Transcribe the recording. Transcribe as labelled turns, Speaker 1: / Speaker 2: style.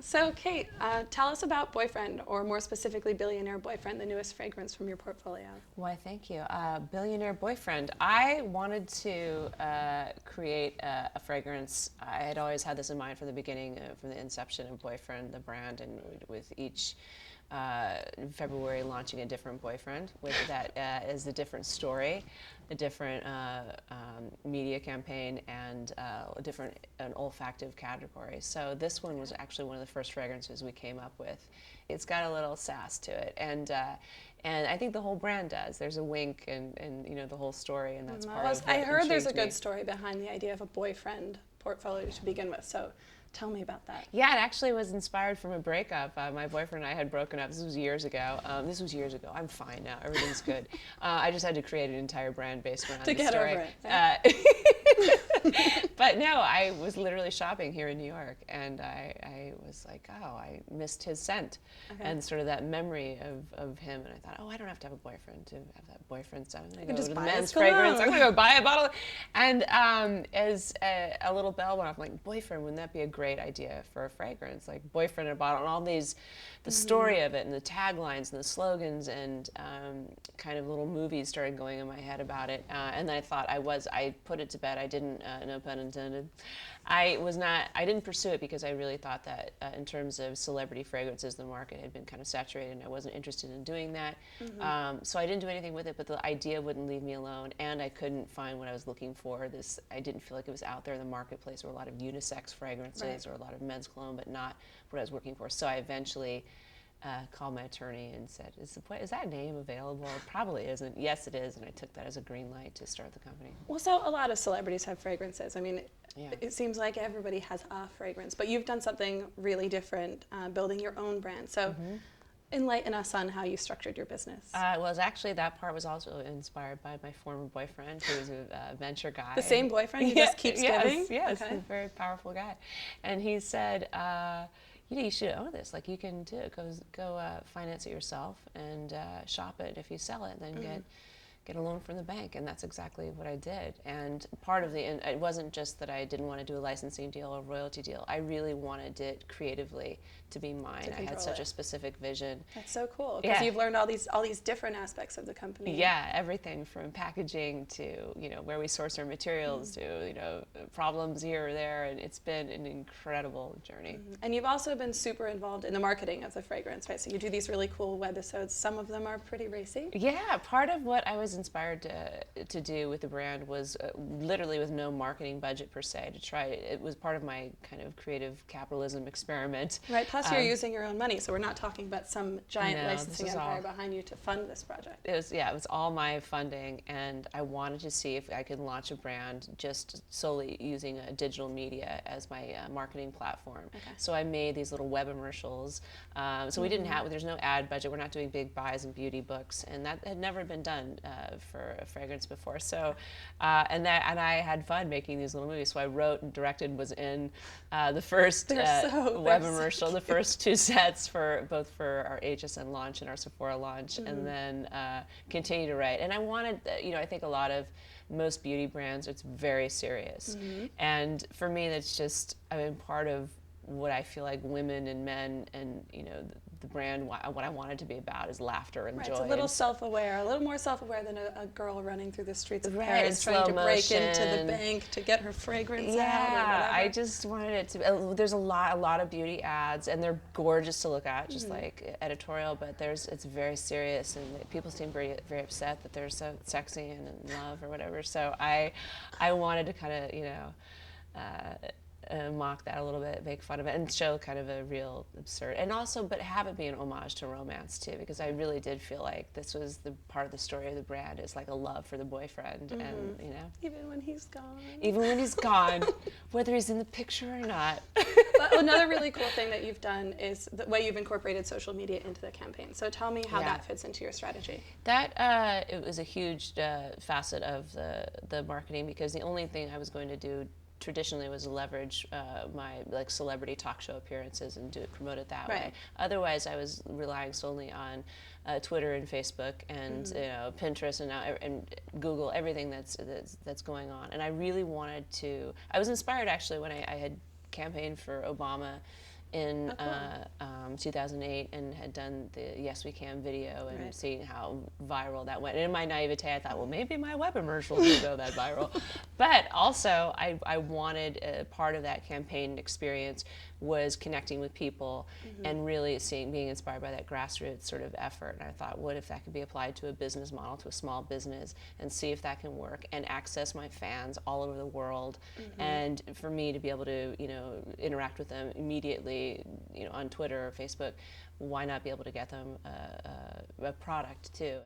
Speaker 1: So Kate, tell us about Boyfriend, or more specifically Billionaire Boyfriend, the newest fragrance from your portfolio.
Speaker 2: Why, thank you. Billionaire Boyfriend. I wanted to create a fragrance. I had always had this in mind from the beginning, from the inception of Boyfriend, the brand, and with each February launching a different boyfriend with that is a different story, a different media campaign, and an olfactive category. So this one was actually one of the first fragrances we came up with. It's got a little sass to it, and I think the whole brand does. There's a wink and you know, the whole story, and that's part of what
Speaker 1: I heard there's a
Speaker 2: intrigued me.
Speaker 1: good story behind the idea of a boyfriend portfolio to begin with. So tell me about that.
Speaker 2: Yeah, it actually was inspired from a breakup. My boyfriend and I had broken up. This was years ago. I'm fine now. Everything's good. I just had to create an entire brand based around
Speaker 1: To
Speaker 2: the
Speaker 1: get
Speaker 2: story.
Speaker 1: over it. Right?
Speaker 2: But no, I was literally shopping here in New York, and I was like, oh, I missed his scent, and sort of that memory of him. And I thought, oh, I don't have to have a boyfriend to have that boyfriend scent. I'm going to go to the men's fragrance. I'm going to go buy a bottle. And as a little bell went off, I'm like, boyfriend, wouldn't that be a great idea for a fragrance? Like boyfriend in a bottle, and all these, the story of it, and the taglines, and the slogans, and kind of little movies started going in my head about it. And then I thought I put it to bed. I didn't, no pun intended. I didn't pursue it because I really thought that in terms of celebrity fragrances, the market had been kind of saturated, and I wasn't interested in doing that. So I didn't do anything with it, but the idea wouldn't leave me alone, and I couldn't find what I was looking for. I didn't feel like it was out there in the marketplace. There were a lot of unisex fragrances or a lot of men's cologne, but not what I was looking for. So I eventually called my attorney and said, is that name available? It probably isn't. Yes, it is, and I took that as a green light to start the company.
Speaker 1: Well, so a lot of celebrities have fragrances. I mean, it seems like everybody has a fragrance, but you've done something really different, building your own brand. So enlighten us on how you structured your business.
Speaker 2: Actually, that part was also inspired by my former boyfriend, who was a venture guy.
Speaker 1: The same boyfriend who just keeps giving?
Speaker 2: Yes, okay. He's a very powerful guy. And he said, you should own this. Like, you can do it. Go finance it yourself and shop it. If you sell it, then get a loan from the bank. And that's exactly what I did. And it wasn't just that I didn't want to do a licensing deal or royalty deal. I really wanted it creatively to be mine. I had such a specific vision.
Speaker 1: That's so cool, because you've learned all these different aspects of the company.
Speaker 2: Yeah, everything from packaging to where we source our materials to problems here or there, and it's been an incredible journey.
Speaker 1: And you've also been super involved in the marketing of the fragrance, right? So you do these really cool webisodes. Some of them are pretty racy.
Speaker 2: Yeah, part of what I was inspired to do with the brand was literally with no marketing budget per se to try. It was part of my kind of creative capitalism experiment.
Speaker 1: Right. Plus, you're using your own money, so we're not talking about some giant licensing empire behind you to fund this project.
Speaker 2: It was all my funding, and I wanted to see if I could launch a brand just solely using digital media as my marketing platform. So I made these little web commercials. So we didn't have, there's no ad budget. We're not doing big buys and beauty books, and that had never been done for a fragrance before. So, and I had fun making these little movies. So I wrote and directed, was in the first web commercial, the first 2 sets for our HSN launch and our Sephora launch, and then continue to write. And I wanted, I think a lot of most beauty brands, it's very serious. And for me, that's just, part of what I feel like women and men and, the brand, what I wanted to be about is laughter and joy.
Speaker 1: It's a little self-aware, a little more self-aware than a girl running through the streets of Paris
Speaker 2: slow
Speaker 1: trying to
Speaker 2: motion.
Speaker 1: break into the bank to get her fragrance out.
Speaker 2: Yeah, I just wanted it to. There's a lot of beauty ads, and they're gorgeous to look at, just like editorial. But it's very serious, and people seem very upset that they're so sexy and in love or whatever. So I wanted to kind of mock that a little bit, make fun of it, and show kind of a real absurd, and also, but have it be an homage to romance too, because I really did feel like this was the part of the story of the brand is like a love for the boyfriend, and
Speaker 1: even when he's
Speaker 2: gone, whether he's in the picture or not.
Speaker 1: Well, another really cool thing that you've done is the way you've incorporated social media into the campaign. So tell me how that fits into your strategy.
Speaker 2: That it was a huge facet of the marketing, because the only thing I was going to do traditionally was leverage my celebrity talk show appearances and promote it that way. Otherwise, I was relying solely on Twitter and Facebook and Pinterest and Google, everything that's going on. And I really wanted to. I was inspired actually when I had campaigned for Obama in
Speaker 1: Oh, cool.
Speaker 2: 2008 and had done the Yes We Can video and
Speaker 1: Right.
Speaker 2: seeing how viral that went. And in my naivete, I thought, well, maybe my web commercials will go that viral. But also, I wanted part of that campaign experience was connecting with people and really being inspired by that grassroots sort of effort. And I thought, what if that could be applied to a business model, to a small business, and see if that can work and access my fans all over the world. And for me to be able to, interact with them immediately, on Twitter or Facebook, why not be able to get them a product too?